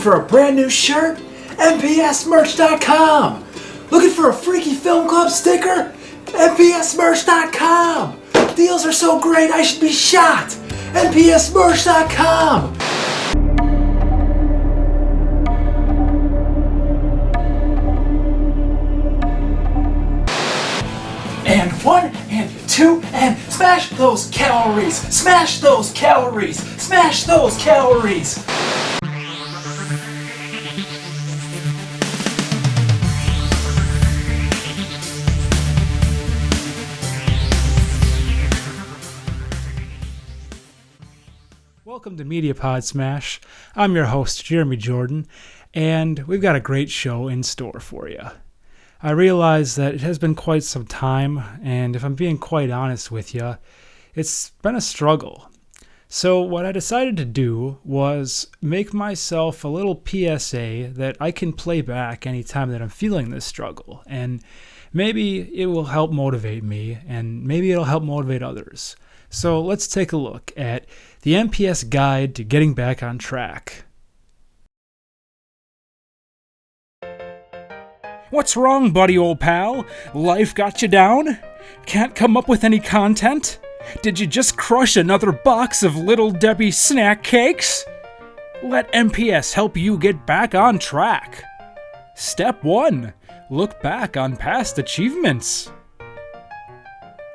for a brand new shirt? MPSmerch.com! Looking for a freaky film club sticker? MPSmerch.com! Deals are so great I should be shot! MPSmerch.com! And one, and two, and smash those calories! Smash those calories! Smash those calories! Welcome to MediaPod Smash. I'm your host, Jeremy Jordan, and we've got a great show in store for you. I realize that it has been quite some time, and if I'm being quite honest with you, it's been a struggle. So what I decided to do was make myself a little PSA that I can play back anytime that I'm feeling this struggle, and maybe it will help motivate me, and maybe it'll help motivate others. So let's take a look at the MPS Guide to Getting Back on Track. What's wrong, buddy, old pal? Life got you down? Can't come up with any content? Did you just crush another box of Little Debbie snack cakes? Let MPS help you get back on track. Step 1. Look back on past achievements.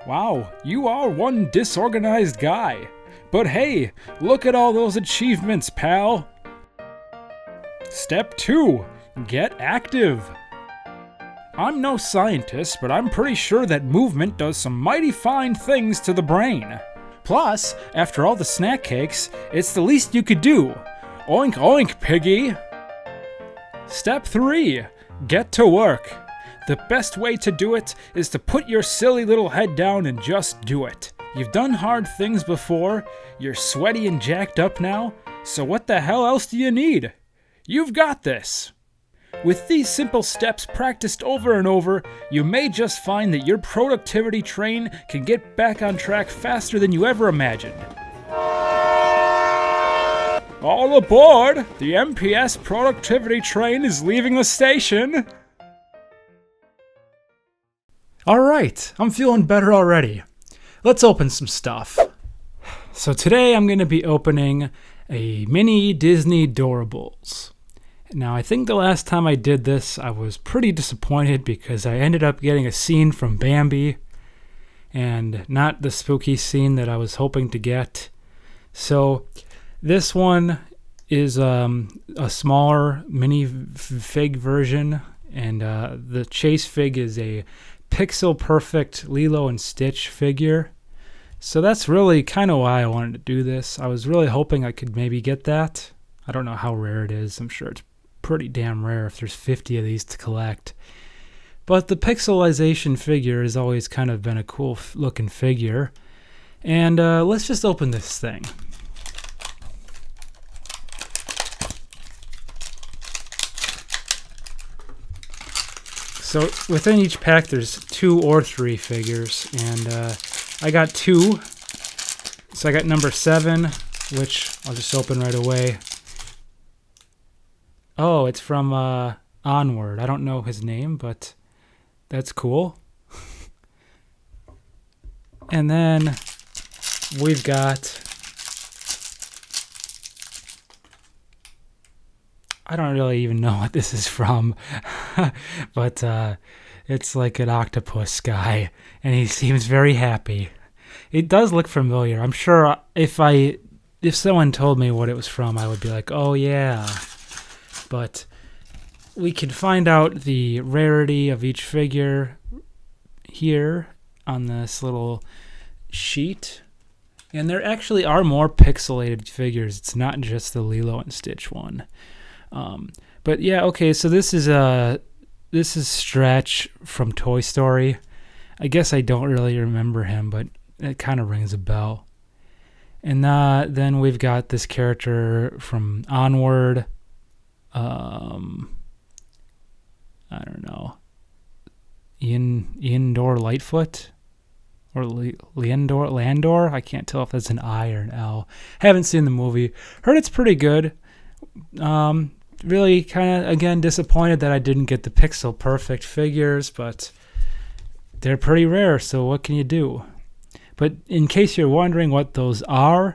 Wow, you are one disorganized guy. But hey, look at all those achievements, pal. Step 2. Get active. I'm no scientist, but I'm pretty sure that movement does some mighty fine things to the brain. Plus, after all the snack cakes, it's the least you could do. Oink oink, piggy! Step 3. Get to work. The best way to do it is to put your silly little head down and just do it. You've done hard things before, you're sweaty and jacked up now, so what the hell else do you need? You've got this! With these simple steps practiced over and over, you may just find that your productivity train can get back on track faster than you ever imagined. All aboard! The MPS productivity train is leaving the station! Alright, I'm feeling better already. Let's open some stuff. So today I'm going to be opening a mini Disney Doorables. Now, I think the last time I did this, I was pretty disappointed because I ended up getting a scene from Bambi and not the spooky scene that I was hoping to get. So this one is a smaller mini fig version, and the chase fig is a pixel perfect Lilo and Stitch figure. So that's really kind of why I wanted to do this. I was really hoping I could maybe get that. I don't know how rare it is. I'm sure it's pretty damn rare if there's 50 of these to collect. But the pixelization figure has always kind of been a cool looking figure. And let's just open this thing. So within each pack there's 2 or 3 figures, and I got 2. So I got number 7, which I'll just open right away. Oh, it's from Onward. I don't know his name, but that's cool. And then we've got, I don't really even know what this is from, but it's like an octopus guy, and he seems very happy. It does look familiar. I'm sure if someone told me what it was from, I would be like, oh yeah. But we can find out the rarity of each figure here on this little sheet. And there actually are more pixelated figures. It's not just the Lilo and Stitch one. But yeah, okay, so this is Stretch from Toy Story. I guess I don't really remember him, but it kind of rings a bell. And then we've got this character from Onward. I don't know. Iandor Lightfoot? Or Landor? I can't tell if that's an I or an L. Haven't seen the movie. Heard it's pretty good. really kind of, again, disappointed that I didn't get the pixel perfect figures, but they're pretty rare, so what can you do? But in case you're wondering what those are,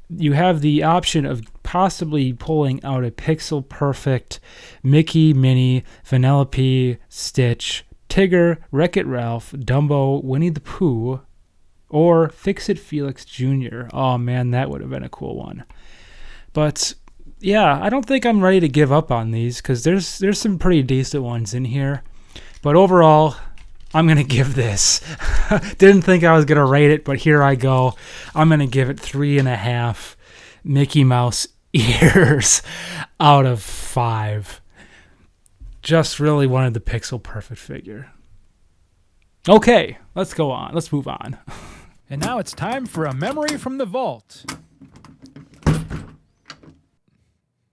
you have the option of possibly pulling out a pixel perfect Mickey, Minnie, Vanellope, Stitch, Tigger, Wreck-It Ralph, Dumbo, Winnie the Pooh, or Fix-It Felix Jr. Oh man, that would have been a cool one. But yeah, I don't think I'm ready to give up on these because there's some pretty decent ones in here. But overall, I'm going to give this. Didn't think I was going to rate it, but here I go. I'm going to give it 3.5 Mickey Mouse ears out of 5. Just really wanted the pixel perfect figure. Okay, let's go on. Let's move on. And now it's time for a memory from the vault.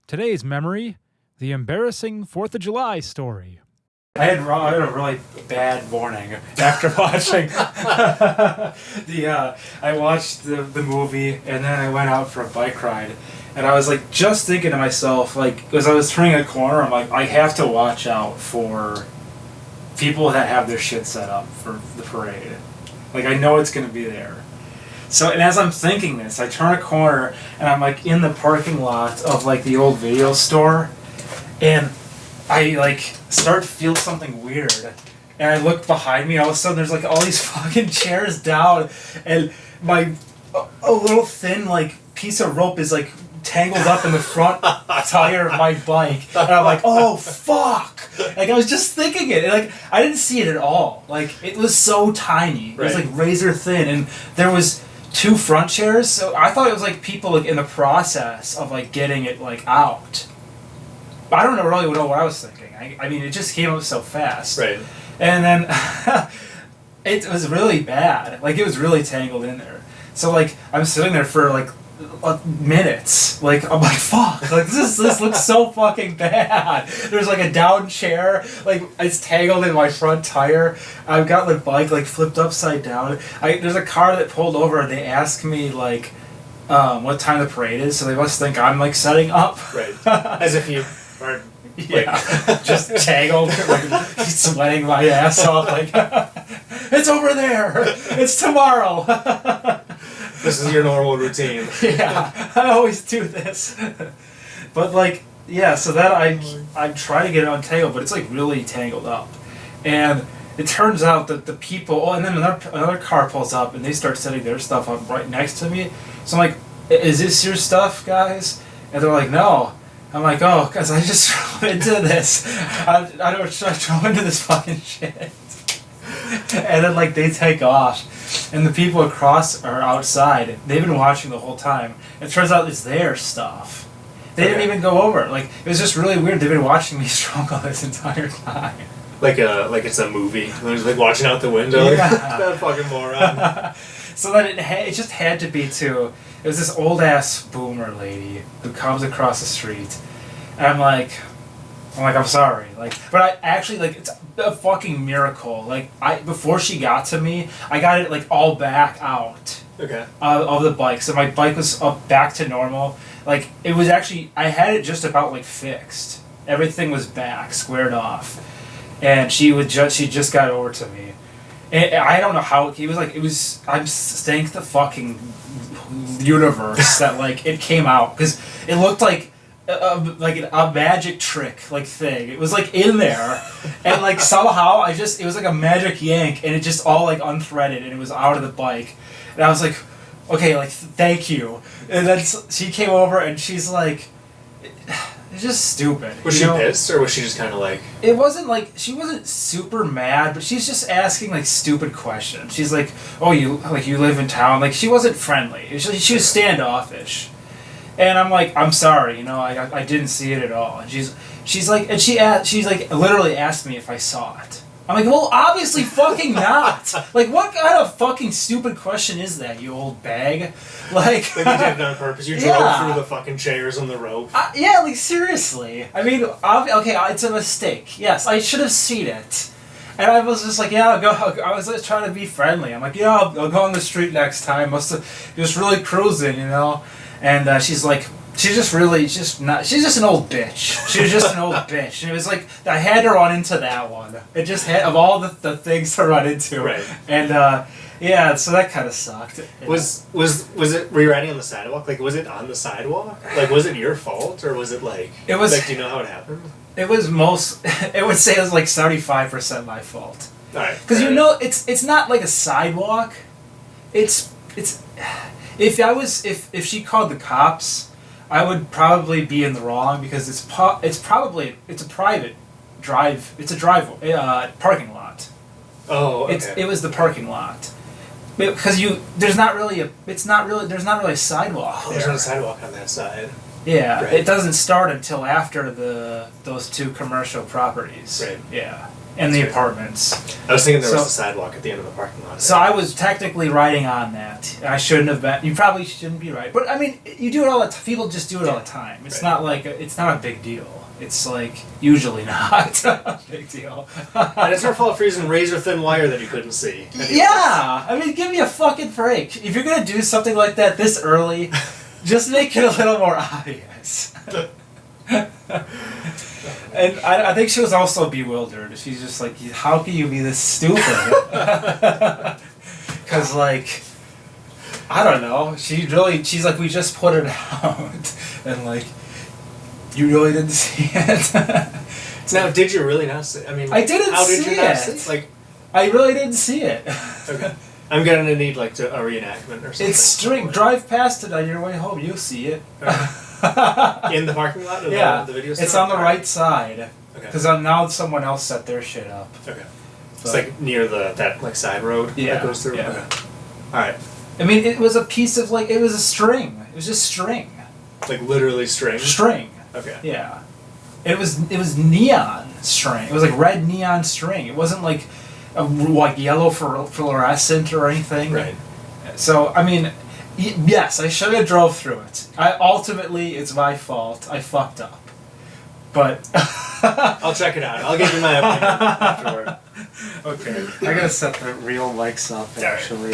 Today's memory, the embarrassing 4th of July story. I had a really bad morning after watching I watched the movie, and then I went out for a bike ride, and I was like just thinking to myself, like as I was turning a corner, I'm like, I have to watch out for people that have their shit set up for the parade. Like I know it's gonna be there. So, and as I'm thinking this, I turn a corner and I'm like in the parking lot of like the old video store, and I like start to feel something weird, and I look behind me. All of a sudden, there's like all these fucking chairs down, and a little thin like piece of rope is like tangled up in the front tire of my bike, and I'm like, oh fuck! Like I was just thinking it, and like I didn't see it at all. Like it was so tiny. It was like razor thin, and there was 2 front chairs. So I thought it was like people like in the process of like getting it like out. I don't really know what I was thinking. I mean, it just came up so fast. Right. And then it was really bad. Like, it was really tangled in there. So, like, I'm sitting there for, like, minutes. Like, I'm like, fuck. Like, this looks so fucking bad. There's, like, a down chair. Like, it's tangled in my front tire. I've got the bike, like, flipped upside down. There's a car that pulled over, and they asked me, like, what time the parade is, so they must think I'm, like, setting up. Right. As if you... Or, yeah, just tangled, like sweating my ass off. Like, it's over there. It's tomorrow. This is your normal routine. Yeah, I always do this. But like, yeah, so that I'm trying to get it untangled, but it's like really tangled up, and it turns out that the people. Oh, and then another car pulls up, and they start setting their stuff up right next to me. So I'm like, "Is this your stuff, guys?" And they're like, "No." I'm like, oh, because I just throw into this. I don't throw into this fucking shit. And then, like, they take off. And the people across are outside. They've been watching the whole time. It turns out it's their stuff. They didn't even go over it. Like, it was just really weird. They've been watching me struggle this entire time. Like it's a movie. They're just, like, watching out the window. Yeah. That fucking moron. So then it just had to be to... It was this old-ass boomer lady who comes across the street. And I'm like, I'm sorry. Like, but I actually, like, it's a fucking miracle. Like, before she got to me, I got it, like, all back out. Okay. Of the bike. So my bike was up back to normal. Like, it was actually... I had it just about, like, fixed. Everything was back, squared off. And she just got over to me. And I don't know how... I'm thank the fucking universe that, like, it came out. Because it looked like a magic trick, like, thing. It was, like, in there. And, like, somehow it was like a magic yank. And it just all, like, unthreaded. And it was out of the bike. And I was like, okay, like, thank you. And then she came over and she's like... It's just stupid. Was she pissed, or was she just kind of like... It wasn't like... She wasn't super mad, but she's just asking, like, stupid questions. She's like, oh, you live in town? Like, she wasn't friendly. She was standoffish. And I'm like, I'm sorry, I didn't see it at all. And she's like... And she's like, literally asked me if I saw it. I'm like, well, obviously fucking not. Like, what kind of fucking stupid question is that, you old bag? Like you did it on purpose. You drove through the fucking chairs on the rope. Yeah, like, seriously. I mean, okay, it's a mistake. Yes, I should have seen it. And I was just like, yeah, I'll go. I was just trying to be friendly. I'm like, yeah, I'll go on the street next time. Must have just really cruising, And she's like, she's just not. She's just an old bitch. She was just an old bitch. And it was like I had to run into that one. It just had of all the things to run into. Right. And yeah, so that kind of sucked. Was it? Were you riding on the sidewalk? Like, was it on the sidewalk? Like, was it your fault or was it like? It was. Like, do you know how it happened? It was most. It would say it was like 75% my fault. All right. Because it's not like a sidewalk. It's if she called the cops, I would probably be in the wrong because it's a private drive. It's a parking lot. Oh, okay. It was the parking lot. Because there's not really a sidewalk. Oh, there's not a sidewalk on that side. Yeah, right. It doesn't start until after those two commercial properties. Right. Yeah, and the apartments. I was thinking there was a sidewalk at the end of the parking lot. So I was technically riding on that. I shouldn't have been. You probably shouldn't be right, but I mean, you do it all the time. People just do it all the time. It's not like it's not a big deal. It's like usually not a big deal. And it's her fault for using razor thin wire that you couldn't see. Yeah, I mean, give me a fucking break. If you're gonna do something like that this early, just make it a little more obvious. And I think she was also bewildered. She's just like, how can you be this stupid? Because, like, I don't know. She's like, we just put it out. And, like, you really didn't see it? Now, did you really not see it? I mean, I didn't how did see you not it. see it? Like, I really didn't see it. Okay. I'm gonna need, like, a reenactment or something. It's string. Drive past it on your way home. You'll see it. In the parking lot? Or yeah, the video store? it's on the right side. Okay. Because now someone else set their shit up. Okay. It's like near that side road that goes through? Yeah. Okay. Alright. I mean, it was a piece of, like, it was a string. It was just string. Like literally string? String. Okay. Yeah. It was neon string. It was like red neon string. It wasn't like yellow fluorescent or anything. Right. So, I mean, yes, I should have drove through it. Ultimately, it's my fault. I fucked up. But I'll check it out. I'll give you my opinion afterward. Okay. I gotta set the real mics up, actually.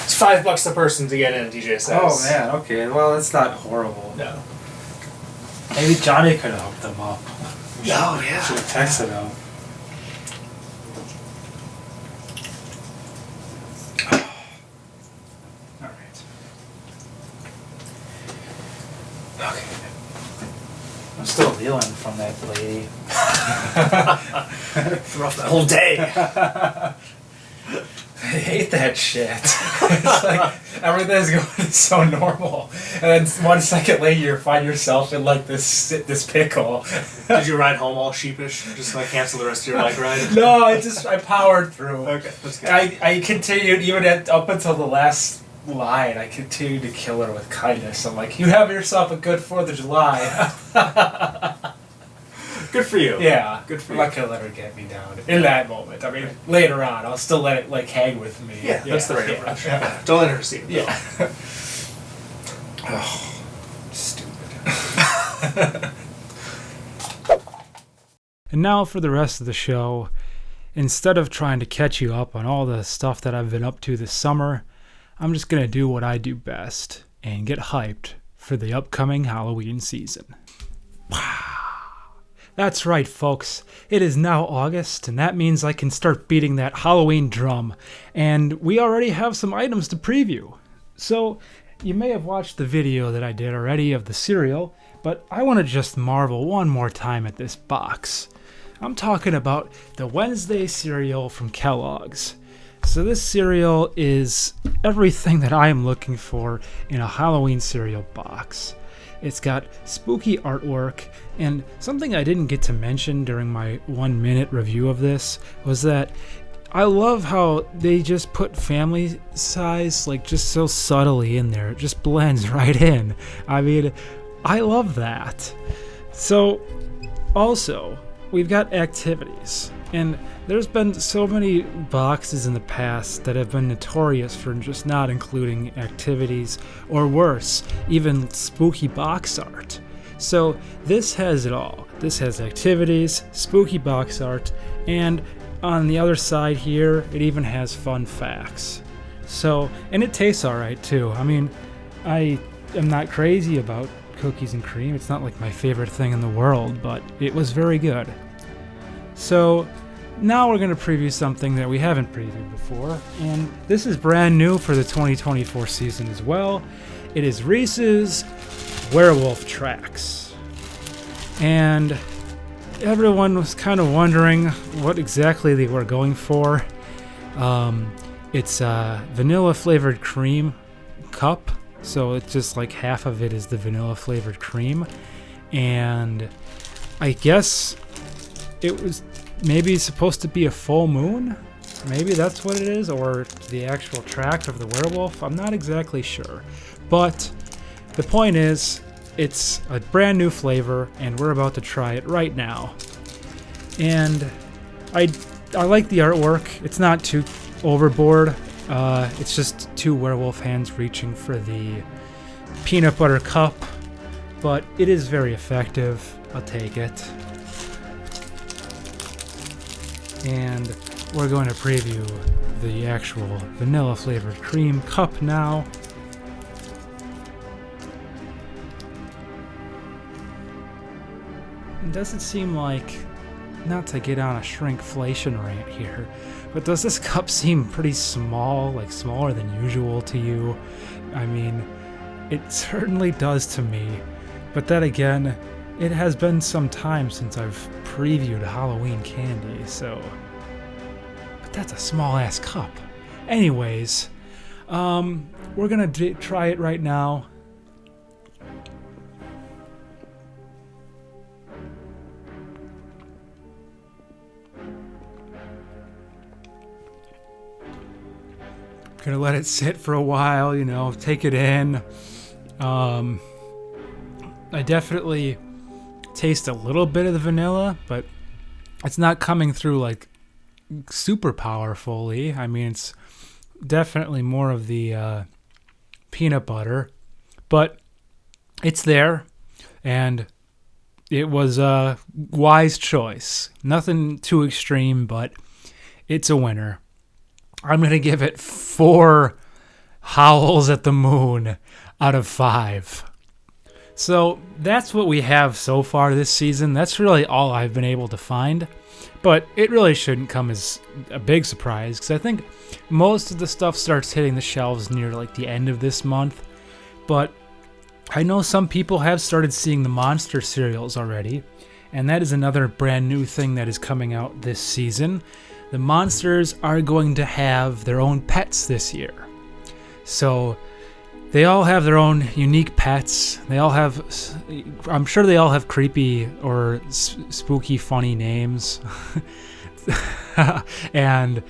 It's $5 a person to get in, DJ says. Oh, man. Okay. Well, that's not horrible. No. Maybe Johnny could have hooked them up. Oh, yeah. Should have texted him. Alright. Okay. I'm still reeling from that lady. Throughout the whole day. I hate that shit. It's like everything's going so normal, and then 1 second later you find yourself in like this pickle. Did you ride home all sheepish? Just like cancel the rest of your bike ride? No, I powered through. Okay, that's good. I continued even up until the last line. I continued to kill her with kindness. I'm like, you have yourself a good 4th of July. Good for you. Yeah. Good for I'm you. not gonna let her get me down in that moment. I mean, later on, I'll still let it like hang with me. Yeah, that's the right approach. Yeah. Don't let her see it. Yeah. Oh, stupid. And now for the rest of the show. Instead of trying to catch you up on all the stuff that I've been up to this summer, I'm just going to do what I do best and get hyped for the upcoming Halloween season. Wow. That's right, folks. It is now August, and that means I can start beating that Halloween drum, and we already have some items to preview. So, you may have watched the video that I did already of the cereal, but I want to just marvel one more time at this box. I'm talking about the Wednesday cereal from Kellogg's. So this cereal is everything that I am looking for in a Halloween cereal box. It's got spooky artwork, and something I didn't get to mention during my 1-minute review of this was that I love how they just put family size like just so subtly in there. It just blends right in. I mean, I love that. So, also, we've got activities, and there's been so many boxes in the past that have been notorious for just not including activities, or worse, even spooky box art. So this has it all. This has activities, spooky box art, and on the other side here, it even has fun facts. So, and it tastes alright too. I mean, I am not crazy about cookies and cream. It's not like my favorite thing in the world, but it was very good. So now we're going to preview something that we haven't previewed before, and this is brand new for the 2024 season as well. It is Reese's Werewolf Tracks. And everyone was kind of wondering what exactly they were going for. It's a vanilla flavored cream cup, so it's just like half of it is the vanilla flavored cream, and I guess it was maybe supposed to be a full moon. Maybe that's what it is, or the actual track of the werewolf. I'm not exactly sure, but the point is it's a brand new flavor, and we're about to try it right now. And I like the artwork. It's not too overboard. It's just two werewolf hands reaching for the peanut butter cup, but it is very effective. I'll take it. And we're going to preview the actual vanilla flavored cream cup now. It doesn't seem like, not to get on a shrinkflation rant here, but does this cup seem pretty small, like smaller than usual to you? I mean, it certainly does to me, but then again, it has been some time since I've previewed Halloween candy, so... But that's a small-ass cup. Anyways, we're gonna try it right now. Gonna let it sit for a while, take it in. I definitely taste a little bit of the vanilla, but it's not coming through like super powerfully. I mean, it's definitely more of the peanut butter, but it's there, and it was a wise choice. Nothing too extreme, but it's a winner. I'm going to give it 4 howls at the moon out of 5. So that's what we have so far this season. That's really all I've been able to find. But it really shouldn't come as a big surprise, because I think most of the stuff starts hitting the shelves near like the end of this month. But I know some people have started seeing the Monster cereals already, and that is another brand new thing that is coming out this season. The Monsters are going to have their own pets this year. So they all have their own unique pets. They all have, I'm sure they all have creepy or spooky, funny names. And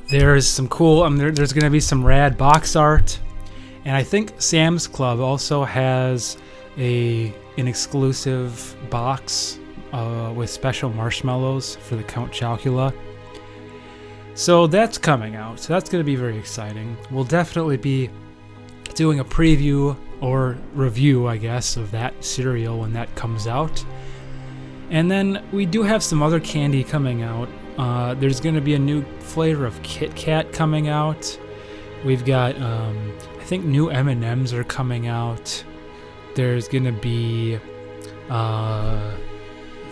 there's some cool, there's going to be some rad box art. And I think Sam's Club also has an exclusive box with special marshmallows for the Count Chocula. So that's coming out. So that's going to be very exciting. We'll definitely be doing a preview or review, I guess, of that cereal when that comes out. And then we do have some other candy coming out. There's going to be a new flavor of Kit Kat coming out. We've got, I think, new M&Ms are coming out. There's going to be...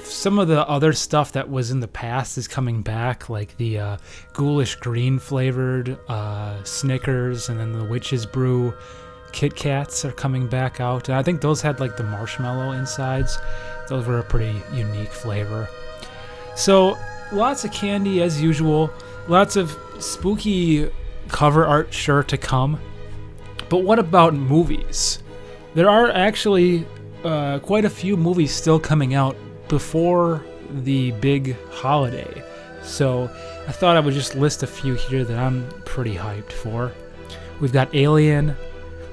some of the other stuff that was in the past is coming back, like the ghoulish green flavored Snickers, and then the Witch's Brew Kit Kats are coming back out. And I think those had like the marshmallow insides. Those were a pretty unique flavor. So lots of candy as usual. Lots of spooky cover art sure to come. But what about movies? There are actually quite a few movies still coming out before the big holiday. So I thought I would just list a few here that I'm pretty hyped for. We've got Alien,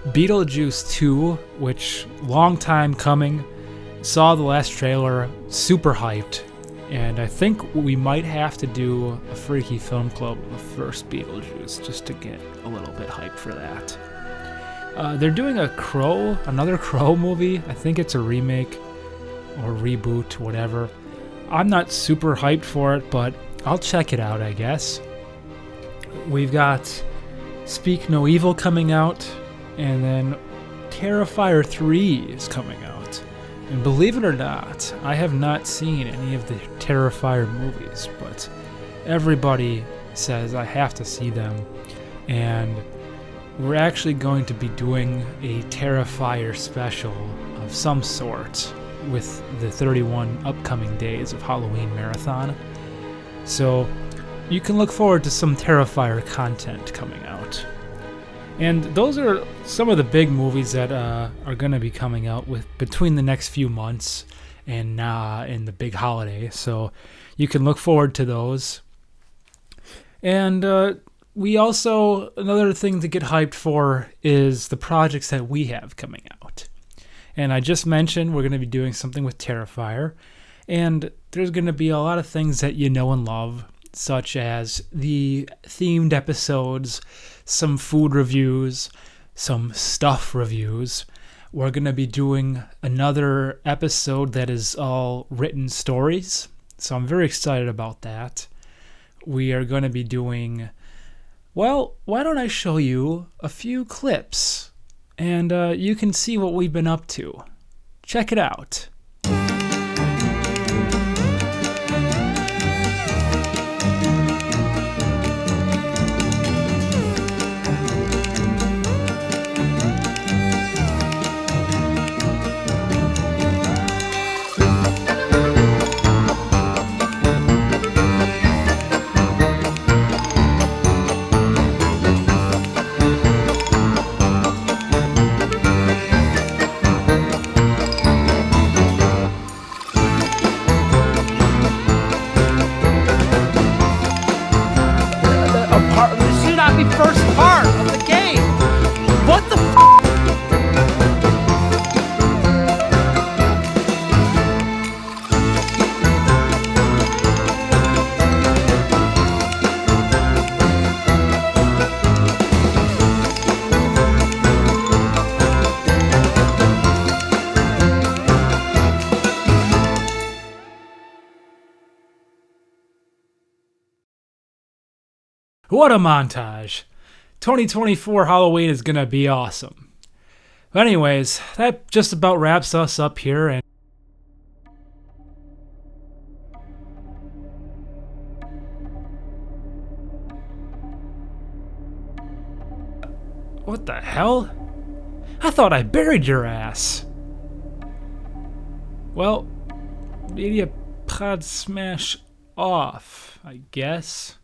Beetlejuice 2, which long time coming. Saw the last trailer, super hyped. And I think we might have to do a Freaky Film Club of the first Beetlejuice just to get a little bit hyped for that. They're doing another Crow movie. I think it's a remake or reboot, whatever. I'm not super hyped for it, but I'll check it out, I guess. We've got Speak No Evil coming out, And then Terrifier 3 is coming out. And believe it or not, I have not seen any of the Terrifier movies, but everybody says I have to see them. And we're actually going to be doing a Terrifier special of some sort with the 31 upcoming days of Halloween Marathon. So you can look forward to some Terrifier content coming out. And those are some of the big movies that are going to be coming out with between the next few months and the big holiday. So you can look forward to those. And we also, another thing to get hyped for is the projects that we have coming out. And I just mentioned we're going to be doing something with Terrifier. And there's going to be a lot of things that you know and love, such as the themed episodes, some food reviews, some stuff reviews. We're going to be doing another episode that is all written stories. So I'm very excited about that. We are going to be doing, well, why don't I show you a few clips and you can see what we've been up to. Check it out. This should not be first part of the game. What the f? What a montage. 2024 Halloween is going to be awesome. But anyways, that just about wraps us up here. And what the hell? I thought I buried your ass. Well, maybe a pod smash off, I guess.